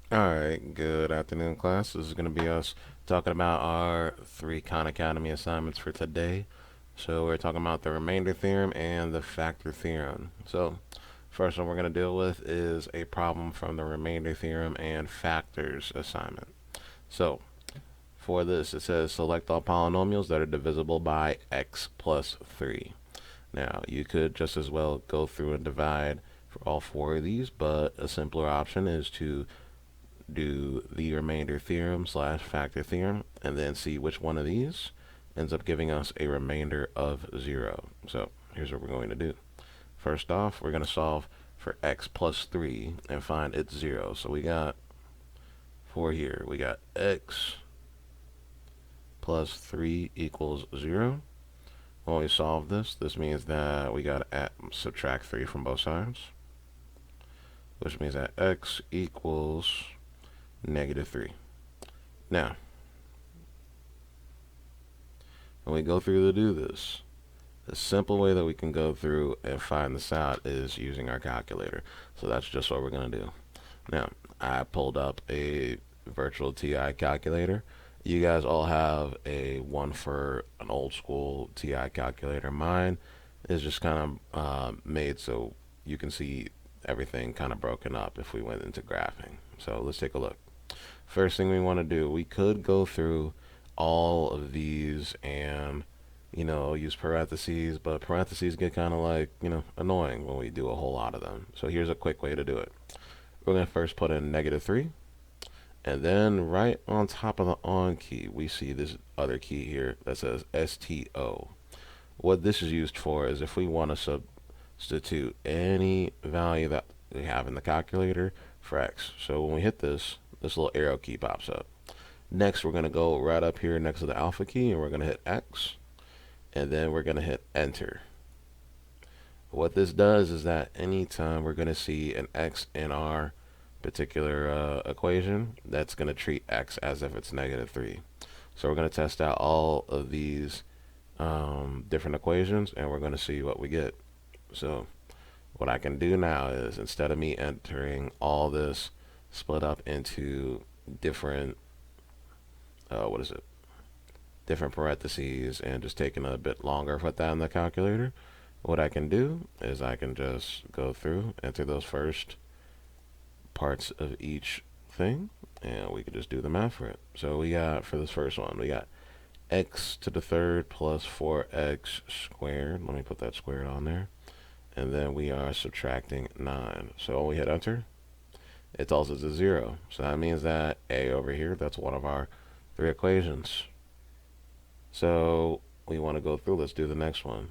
Alright, good afternoon, class. This is going to be us talking about our three Khan Academy assignments for today. So, we're talking about the remainder theorem and the factor theorem. So, first one we're going to deal with is a problem from the remainder theorem and factors assignment. So, for this, it says select all polynomials that are divisible by x plus 3. Now, you could just as well go through and divide for all four of these, but a simpler option is to do the remainder theorem slash factor theorem and then see which one of these ends up giving us a remainder of 0. So here's what we're going to do. First off, we're going to solve for x plus 3 and find its 0. So we got for here, we got x plus 3 equals 0. When we solve this, this means that we got to subtract 3 from both sides, which means that x equals -3. Now, when we go through to do this, the simple way that we can go through and find this out is using our calculator. So that's just what we're going to do. Now, I pulled up a virtual TI calculator. You guys all have a one for an old school TI calculator. Mine is just kind of made so you can see everything kind of broken up if we went into graphing. So let's take a look. First thing we want to do, we could go through all of these and use parentheses, but parentheses get kind of like annoying when we do a whole lot of them. So here's a quick way to do it. We're going to first put in -3, and then right on top of the on key we see this other key here that says STO. What this is used for is if we want to substitute any value that we have in the calculator for x. So when we hit this little arrow key pops up. Next, we're going to go right up here next to the alpha key, and we're going to hit X, and then we're going to hit Enter. What this does is that anytime we're going to see an X in our particular equation, that's going to treat X as if it's -3. So we're going to test out all of these different equations, and we're going to see what we get. So what I can do now is, instead of me entering all this split up into different different parentheses and just taking a bit longer with that in the calculator, what I can do is I can just go through, enter those first parts of each thing, and we can just do the math for it. So we got, for this first one, we got x to the third plus 4x squared. Let me put that squared on there. And then we are subtracting 9. So when we hit enter, it tells us a 0. So that means that a over here, that's one of our three equations. So we want to go through. Let's do the next one.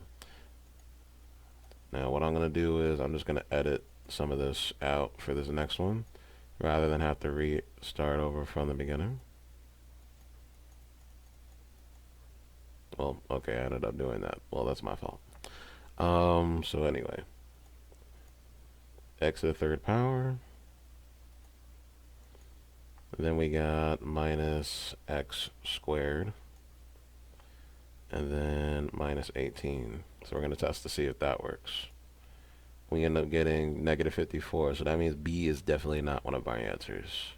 Now what I'm going to do is I'm just going to edit some of this out for this next one rather than have to restart over from the beginning. Well, okay, I ended up doing that. Well, that's my fault. So anyway, x to the third power. Then we got minus x squared. And then minus 18. So we're going to test to see if that works. We end up getting -54. So that means B is definitely not one of our answers.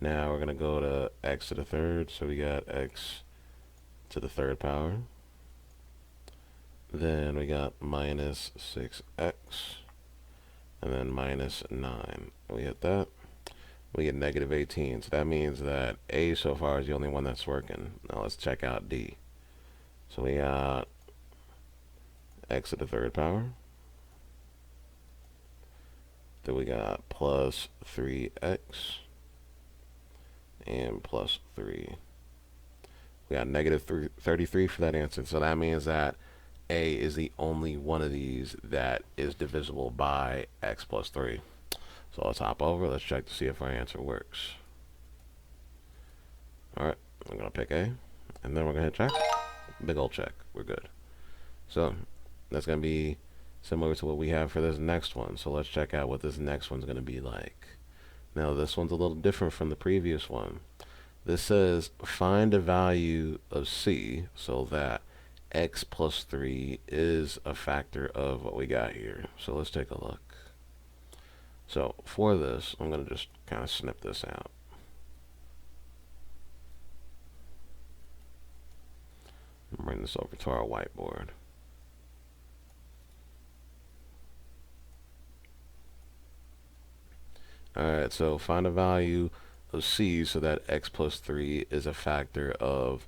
Now we're going to go to x to the third. So we got x to the third power. Then we got minus 6x. And then minus 9. We hit that. We get -18. So that means that A so far is the only one that's working. Now let's check out D. So we got x to the third power. Then we got plus 3x and plus 3. We got -33 for that answer. So that means that A is the only one of these that is divisible by x plus 3. So let's hop over. Let's check to see if our answer works. Alright, I'm going to pick A. And then we're going to hit check. Big old check. We're good. So that's going to be similar to what we have for this next one. So let's check out what this next one's going to be like. Now this one's a little different from the previous one. This says find a value of C so that x plus 3 is a factor of what we got here. So let's take a look. So for this, I'm going to just kind of snip this out. Bring this over to our whiteboard. Alright, so find a value of c so that x plus 3 is a factor of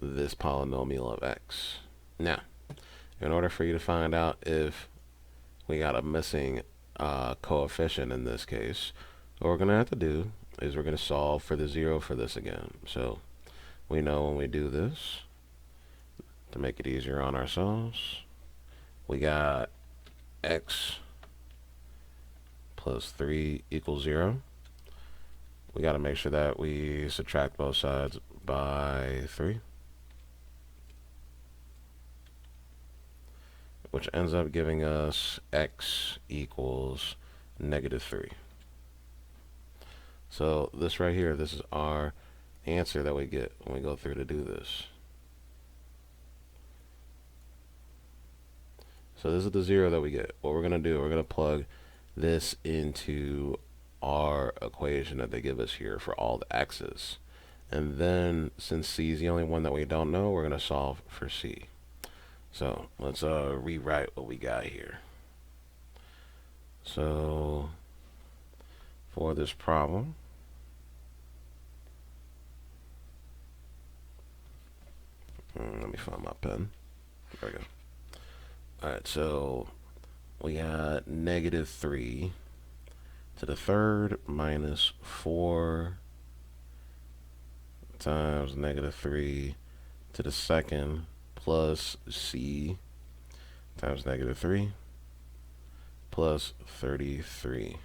this polynomial of x. Now, in order for you to find out if we got a missing coefficient in this case, what we're going to have to do is we're going to solve for the 0 for this again. So we know when we do this, to make it easier on ourselves, we got x plus 3 equals 0. We got to make sure that we subtract both sides by 3, which ends up giving us x equals negative 3. So this right here, this is our answer that we get when we go through to do this. So this is the 0 that we get. What we're going to do, we're going to plug this into our equation that they give us here for all the x's. And then, since c is the only one that we don't know, we're going to solve for c. So let's rewrite what we got here. So for this problem, let me find my pen. There we go. Alright, so we got negative 3 to the third minus 4 times negative 3 to the second plus c times negative 3 plus 33.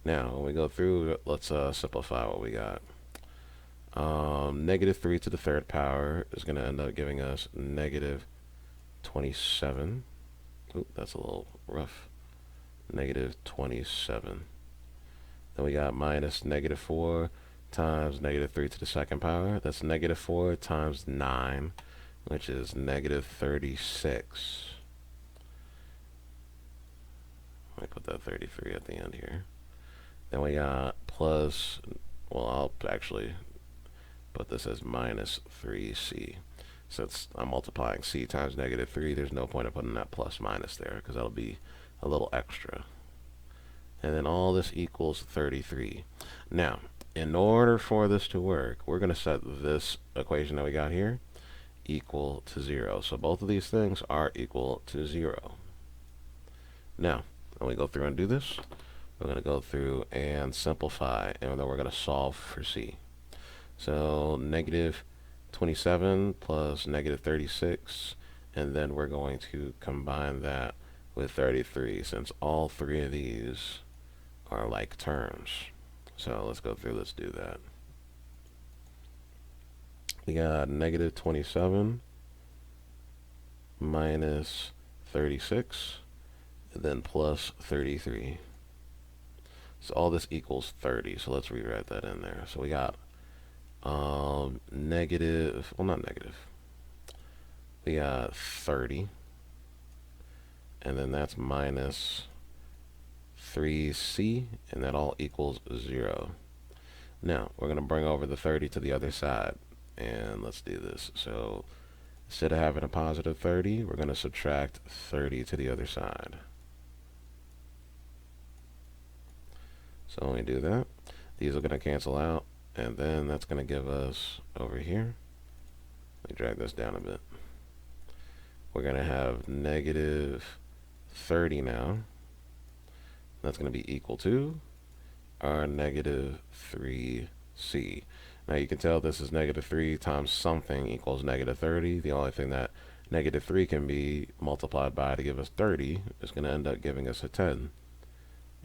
Now, when we go through, let's simplify what we got. Negative 3 to the third power is going to end up giving us negative 27. Oop, that's a little rough. Negative 27. Then we got minus negative 4 times negative 3 to the second power. That's negative 4 times 9, which is negative 36. Let me put that 33 at the end here. Then we got plus, well, I'll actually put this as minus 3c. Since I'm multiplying c times negative 3, there's no point in putting that plus minus there, because that'll be a little extra. And then all this equals 33. Now, in order for this to work, we're going to set this equation that we got here equal to 0. So both of these things are equal to 0. Now, when we go through and do this, we're going to go through and simplify, and then we're going to solve for c. So negative 27 plus negative 36, and then we're going to combine that with 33, since all three of these are like terms. So let's go through, let's do that. We got negative 27 minus 36, and then plus 33. So all this equals 30, so let's rewrite that in there. So we got negative, well, not negative. We got 30, and then that's minus 3c, and that all equals 0. Now, we're going to bring over the 30 to the other side, and let's do this. So instead of having a positive 30, we're going to subtract 30 to the other side. So when we do that, these are going to cancel out, and then that's going to give us over here, let me drag this down a bit, we're going to have negative 30 now. That's going to be equal to our negative 3c. Now you can tell this is negative 3 times something equals negative 30. The only thing that negative 3 can be multiplied by to give us 30 is going to end up giving us a 10.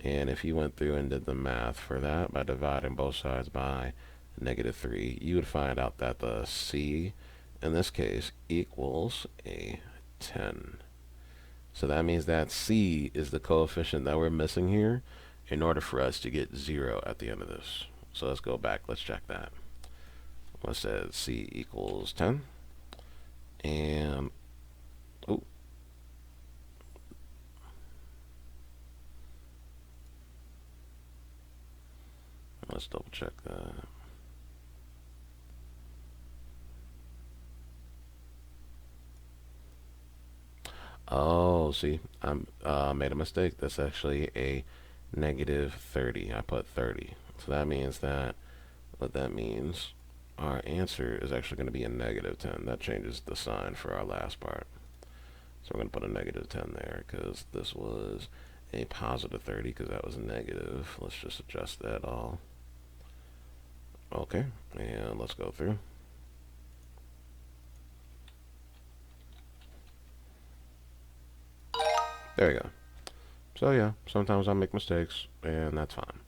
And if you went through and did the math for that by dividing both sides by negative 3, you would find out that the c in this case equals a 10. So that means that c is the coefficient that we're missing here in order for us to get 0 at the end of this. So let's go back, let's check that. Let's say c equals 10, and Let's double check that. Oh, see, I made a mistake. That's actually a negative 30. I put 30. So that means that, what that means, our answer is actually going to be a negative 10. That changes the sign for our last part. So we're going to put a negative 10 there because this was a positive 30 because that was a negative. Let's just adjust that all. Okay, and let's go through. There we go. So yeah, sometimes I make mistakes, and that's fine.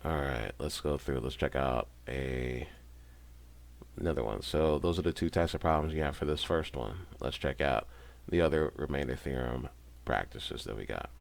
Alright, let's go through. Let's check out another one. So those are the two types of problems you have for this first one. Let's check out the other remainder theorem practices that we got.